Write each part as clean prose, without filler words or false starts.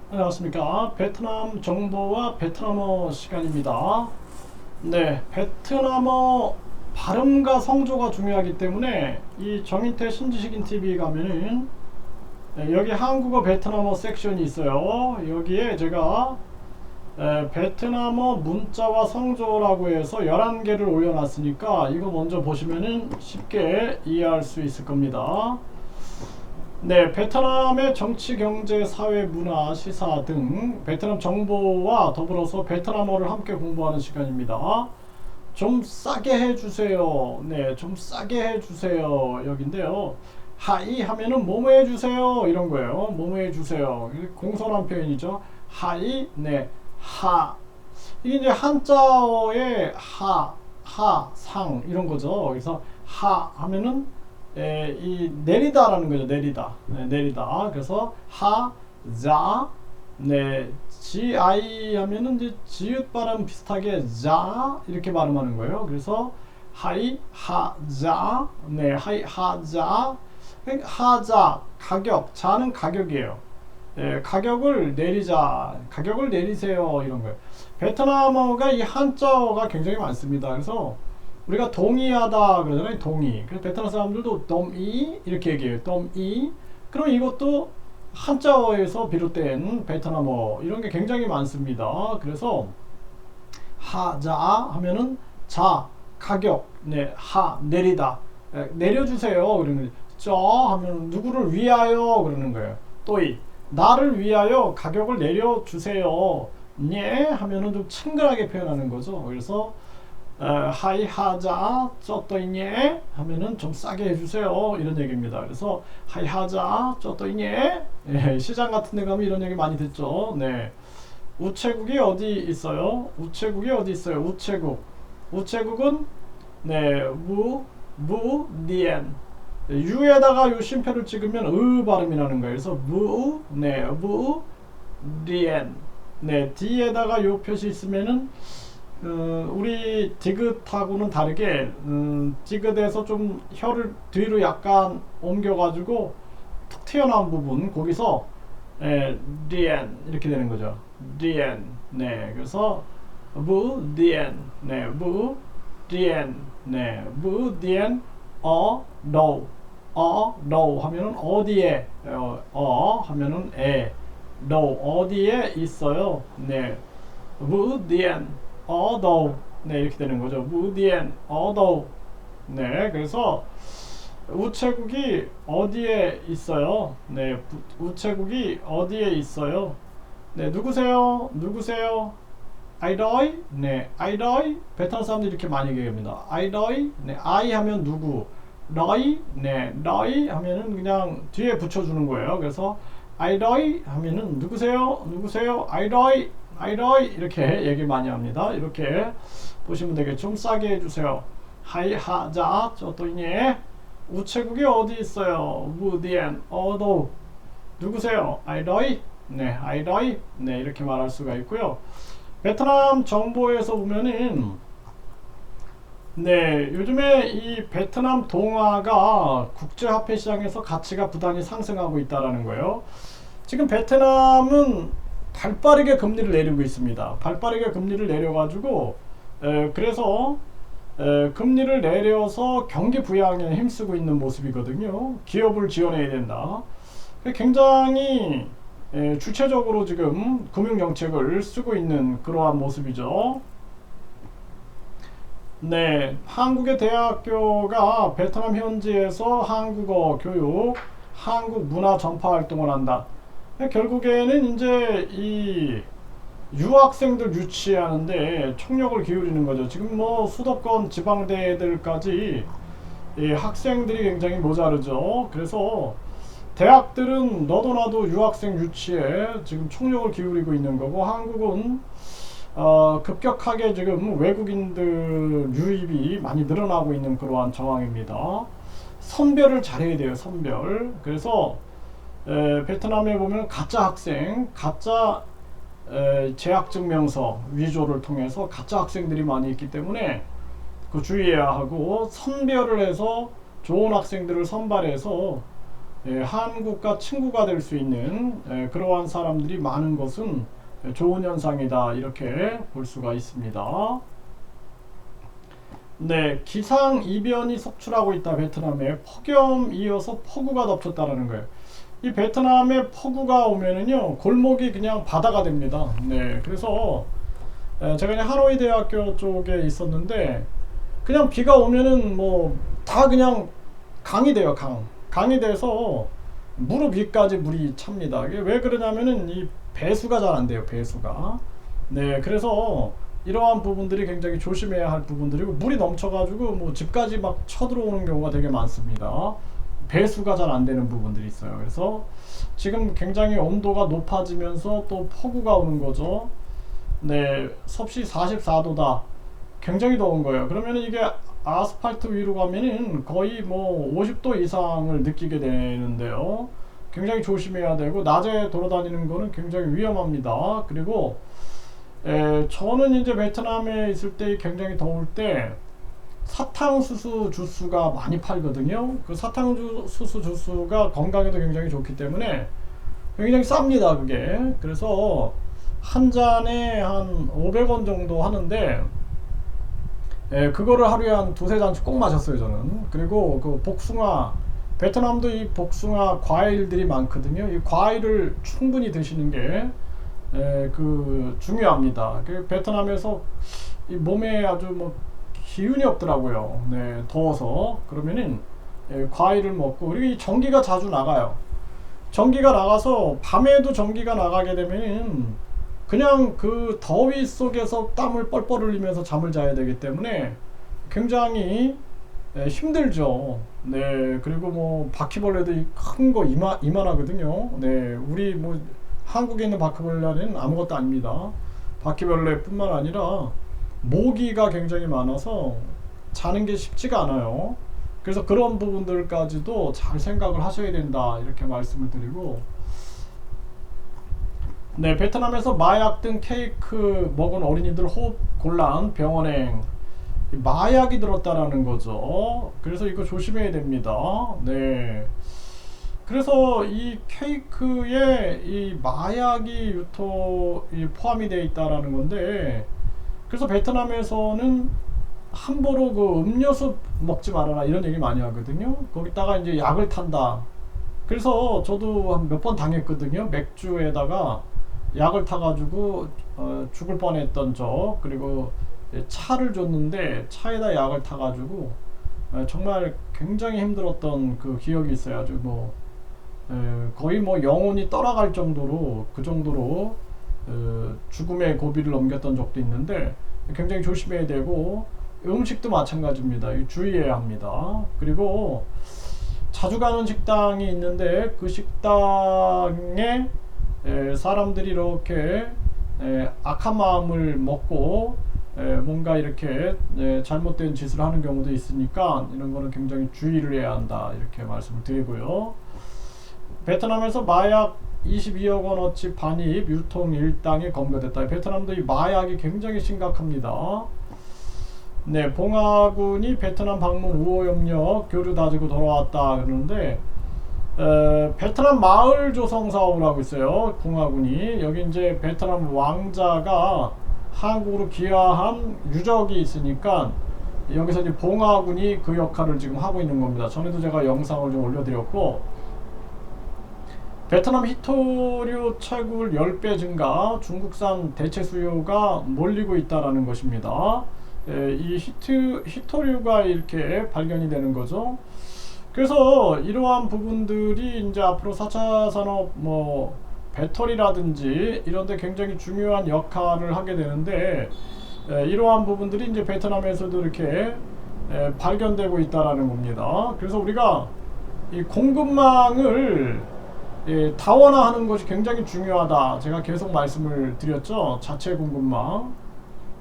안녕하십니까. 베트남 정보와 베트남어 시간입니다. 네, 베트남어 발음과 성조가 중요하기 때문에 이 정인태 신지식인 TV 가면은 여기 한국어 베트남어 섹션이 있어요. 여기에 제가 베트남어 문자와 성조라고 해서 11개를 올려놨으니까 이거 먼저 보시면은 쉽게 이해할 수 있을 겁니다. 네, 베트남의 정치, 경제, 사회, 문화, 시사 등 베트남 정보와 더불어서 베트남어를 함께 공부하는 시간입니다. 좀 싸게 해주세요. 네, 좀 싸게 해주세요. 여긴데요. 하이 하면은 뭐뭐 해주세요. 이런 거예요. 뭐뭐 해주세요. 공손한 표현이죠. 하이, 네, 하. 이게 이제 한자어의 상 이런 거죠. 그래서 하 하면은 이 내리다라는 거죠. 내리다. 네, 내리다. 그래서 하, 자, 네, GI 하면은 이제 지읒 발음 비슷하게 자 이렇게 발음하는 거예요. 그래서 하이, 하자, 네, 하이, 하자, 하자, 가격, 자는 가격이에요. 네, 가격을 내리자, 가격을 내리세요 이런 거예요. 베트남어가 이 한자어가 굉장히 많습니다. 그래서 우리가 동의하다 그러잖아요. 동의. 그래서 베트남 사람들도 덤이 이렇게 얘기해요. 덤이. 그럼 이것도 한자어에서 비롯된 베트남어 이런 게 굉장히 많습니다. 그래서 하자 하면은 자 가격, 네, 하 내리다, 내려주세요 그러는 저 하면 누구를 위하여 그러는 거예요. 또이 나를 위하여 가격을 내려주세요. 예 하면은 좀 친근하게 표현하는 거죠. 그래서 하이 하자 쩌떠이냐 하면은 좀 싸게 해주세요 이런 얘기입니다. 그래서 하이 하자 쩌떠이냐 시장 같은 데 가면 이런 얘기 많이 듣죠. 네, 우체국이 어디 있어요? 우체국이 어디 있어요? 우체국은 네, 디엔 유에다가 요 쉼표를 찍으면 으 발음이 나는 거예요. 그래서 네, 디엔 네, D에다가 요 표시 있으면은 우리 디귿하고는 다르게 디귿에서 좀 혀를 뒤로 약간 옮겨가지고 툭 튀어나온 부분 거기서 디엔 이렇게 되는 거죠. 디엔 네, 그래서 디엔 네, 디엔 네, 디엔 노 하면은 어디에 하면은 노 어디에 있어요. 네, 디엔 어도 네 이렇게 되는 거죠. 무디엔 어도 네, 그래서 우체국이 어디에 있어요? 네, 우체국이 어디에 있어요? 네, 누구세요? 아이더이 네, 아이더이 베트남 사람들이 이렇게 많이 얘기합니다. 아이더이 네, 아이 하면 누구, 너이 네, 너이 하면은 그냥 뒤에 붙여주는 거예요. 그래서 아이더이 하면은 누구세요? 아이더이 이렇게 얘기 많이 합니다. 이렇게 보시면 되겠죠. 좀 싸게 해주세요. 하이 하자 저또이니 우체국이 어디 있어요? 무디엔 어도 누구세요? 아이더이 네 이렇게 말할 수가 있고요. 베트남 정보에서 보면은 네, 요즘에 이 베트남 동화가 국제화폐 시장에서 가치가 부단히 상승하고 있다라는 거예요. 지금 베트남은 발빠르게 금리를 내리고 있습니다. 발빠르게 금리를 내려가지고 그래서 금리를 내려서 경기 부양에 힘쓰고 있는 모습이거든요. 기업을 지원해야 된다. 굉장히 주체적으로 지금 금융정책을 쓰고 있는 그러한 모습이죠. 네, 한국의 대학교가 베트남 현지에서 한국어 교육, 한국 문화 전파 활동을 한다. 결국에는 이제 이 유학생들 유치하는데 총력을 기울이는 거죠. 지금 뭐 수도권 지방대들까지 학생들이 굉장히 모자르죠. 그래서 대학들은 너도 나도 유학생 유치에 지금 총력을 기울이고 있는 거고, 한국은 급격하게 지금 외국인들 유입이 많이 늘어나고 있는 그러한 정황입니다. 선별을 잘해야 돼요. 선별. 그래서 베트남에 보면 가짜 학생, 가짜 재학증명서 위조를 통해서 가짜 학생들이 많이 있기 때문에 그 주의해야 하고, 선별을 해서 좋은 학생들을 선발해서 한국과 친구가 될 수 있는 그러한 사람들이 많은 것은 좋은 현상이다, 이렇게 볼 수가 있습니다. 네, 기상 이변이 속출하고 있다. 베트남에 폭염 이어서 폭우가 덮쳤다라는 거예요. 이 베트남에 폭우가 오면은요, 골목이 그냥 바다가 됩니다. 네, 그래서 제가 그냥 하노이 대학교 쪽에 있었는데, 그냥 비가 오면은 뭐 다 그냥 강이 돼요. 강이 돼서 무릎 위까지 물이 찹니다. 이게 왜 그러냐면은 이 배수가 잘 안 돼요. 배수가. 네, 그래서 이러한 부분들이 굉장히 조심해야 할 부분들이고, 물이 넘쳐가지고 뭐 집까지 막 쳐들어오는 경우가 되게 많습니다. 배수가 잘 안 되는 부분들이 있어요. 그래서 지금 굉장히 온도가 높아지면서 또 폭우가 오는 거죠. 네, 섭씨 44도다. 굉장히 더운 거예요. 그러면 이게 아스팔트 위로 가면은 거의 뭐 50도 이상을 느끼게 되는데요. 굉장히 조심해야 되고, 낮에 돌아다니는 거는 굉장히 위험합니다. 그리고 저는 이제 베트남에 있을 때 굉장히 더울 때 사탕수수 주스가 많이 팔거든요. 그 사탕수수 주스가 건강에도 굉장히 좋기 때문에 굉장히 쌉니다, 그게. 그래서 한 잔에 한 500원 정도 하는데, 그거를 하루에 한 두세 잔씩 꼭 마셨어요, 저는. 그리고 그 복숭아, 베트남도 이 복숭아 과일들이 많거든요. 이 과일을 충분히 드시는 게 중요합니다. 그 베트남에서 이 몸에 아주 뭐 기운이 없더라고요. 네, 더워서. 그러면은 과일을 먹고, 그리고 이 전기가 자주 나가요. 전기가 나가서 밤에도 전기가 나가게 되면은 그냥 그 더위 속에서 땀을 뻘뻘 흘리면서 잠을 자야 되기 때문에 굉장히 힘들죠. 네, 그리고 뭐 바퀴벌레도 큰 거 이만하거든요. 네, 우리 뭐 한국에 있는 바퀴벌레는 아무것도 아닙니다. 바퀴벌레뿐만 아니라 모기가 굉장히 많아서 자는 게 쉽지가 않아요. 그래서 그런 부분들까지도 잘 생각을 하셔야 된다, 이렇게 말씀을 드리고, 네, 베트남에서 마약 등 케이크 먹은 어린이들 호흡 곤란, 병원행. 마약이 들었다라는 거죠. 그래서 이거 조심해야 됩니다. 네. 그래서 이 케이크에 이 마약이 포함이 되어 있다라는 건데, 그래서 베트남에서는 함부로 그 음료수 먹지 말아라, 이런 얘기 많이 하거든요. 거기다가 이제 약을 탄다. 그래서 저도 한 몇 번 당했거든요. 맥주에다가 약을 타가지고 죽을 뻔했던 적. 그리고 차를 줬는데 차에다 약을 타가지고 정말 굉장히 힘들었던 그 기억이 있어요. 아주 뭐 거의 뭐 영혼이 떠나갈 정도로, 그 정도로 죽음의 고비를 넘겼던 적도 있는데, 굉장히 조심해야 되고, 음식도 마찬가지입니다. 주의해야 합니다. 그리고 자주 가는 식당이 있는데, 그 식당에 사람들이 이렇게 악한 마음을 먹고 뭔가 이렇게 잘못된 짓을 하는 경우도 있으니까, 이런 거는 굉장히 주의를 해야 한다, 이렇게 말씀을 드리고요. 베트남에서 마약 22억 원어치 반입 유통 일당이 검거됐다. 베트남도 이 마약이 굉장히 심각합니다. 네, 봉화군이 베트남 방문 우호 협력 교류 다지고 돌아왔다 그러는데, 베트남 마을 조성 사업을 하고 있어요. 봉화군이. 여기 이제 베트남 왕자가 한국으로 귀화한 유적이 있으니까, 여기서 이제 봉화군이 그 역할을 지금 하고 있는 겁니다. 전에도 제가 영상을 좀 올려드렸고, 베트남 히토류 채굴 10배 증가, 중국산 대체 수요가 몰리고 있다라는 것입니다. 이 히토류가 이렇게 발견이 되는 거죠. 그래서 이러한 부분들이 이제 앞으로 4차 산업 뭐 배터리라든지 이런 데 굉장히 중요한 역할을 하게 되는데, 이러한 부분들이 이제 베트남에서도 이렇게 발견되고 있다라는 겁니다. 그래서 우리가 이 공급망을 다원화하는 것이 굉장히 중요하다, 제가 계속 말씀을 드렸죠. 자체 공급망.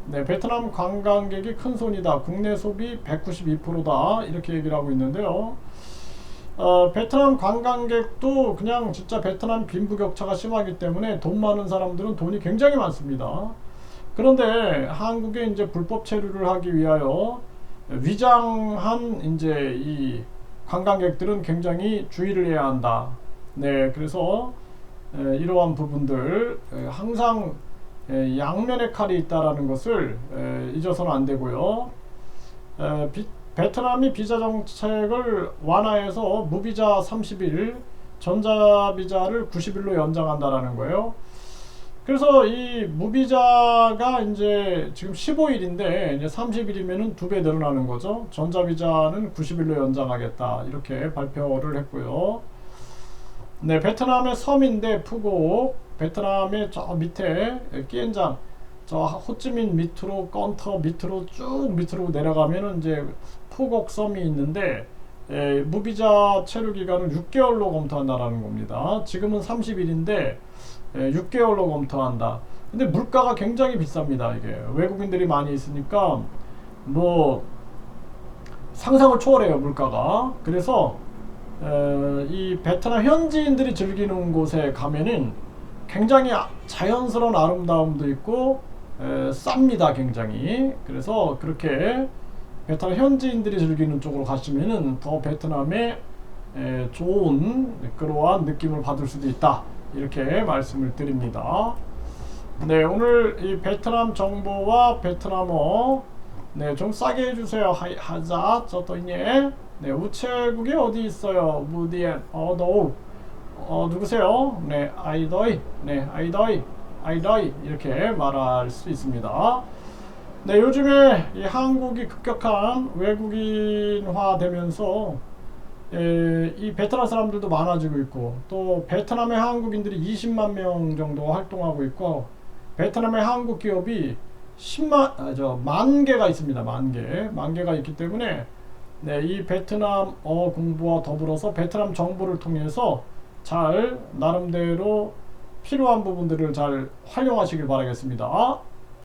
네, 베트남 관광객이 큰 손이다. 국내 소비 192%다. 이렇게 얘기를 하고 있는데요. 베트남 관광객도 그냥 진짜 베트남 빈부격차가 심하기 때문에 돈 많은 사람들은 돈이 굉장히 많습니다. 그런데 한국에 이제 불법 체류를 하기 위하여 위장한 이제 이 관광객들은 굉장히 주의를 해야 한다. 네, 그래서 이러한 부분들 항상 양면의 칼이 있다라는 것을 잊어서는 안 되고요. 베트남이 비자 정책을 완화해서 무비자 30일, 전자비자를 90일로 연장한다라는 거예요. 그래서 이 무비자가 이제 지금 15일인데 이제 30일이면은 2배 늘어나는 거죠. 전자비자는 90일로 연장하겠다 이렇게 발표를 했고요. 네, 베트남의 섬인데 푸곡, 베트남의 저 밑에 끼엔장, 저 호찌민 밑으로 건터 밑으로 쭉 밑으로 내려가면은 이제 푸곡 섬이 있는데 무비자 체류 기간은 6개월로 검토한다라는 겁니다. 지금은 30일인데 6개월로 검토한다. 근데 물가가 굉장히 비쌉니다. 이게 외국인들이 많이 있으니까 뭐 상상을 초월해요, 물가가. 그래서 이 베트남 현지인들이 즐기는 곳에 가면은 굉장히 자연스러운 아름다움도 있고 쌉니다, 굉장히. 그래서 그렇게 베트남 현지인들이 즐기는 쪽으로 가시면은 더 베트남의 좋은 그러한 느낌을 받을 수도 있다, 이렇게 말씀을 드립니다. 네, 오늘 이 베트남 정보와 베트남어 좀 싸게 해주세요. 하자 저또이네. 네, 우체국이 어디 있어요? 무디엔 너 누구세요? 네, 아이더이. 네, 아이더이 이렇게 말할 수 있습니다. 네, 요즘에 이 한국이 급격한 외국인화 되면서 이 베트남 사람들도 많아지고 있고, 또 베트남의 한국인들이 20만 명 정도 활동하고 있고, 베트남의 한국 기업이 10만 개가 있습니다. 만 개가 있기 때문에 네, 이 베트남어 공부와 더불어서 베트남 정보를 통해서 잘 나름대로 필요한 부분들을 잘 활용하시길 바라겠습니다.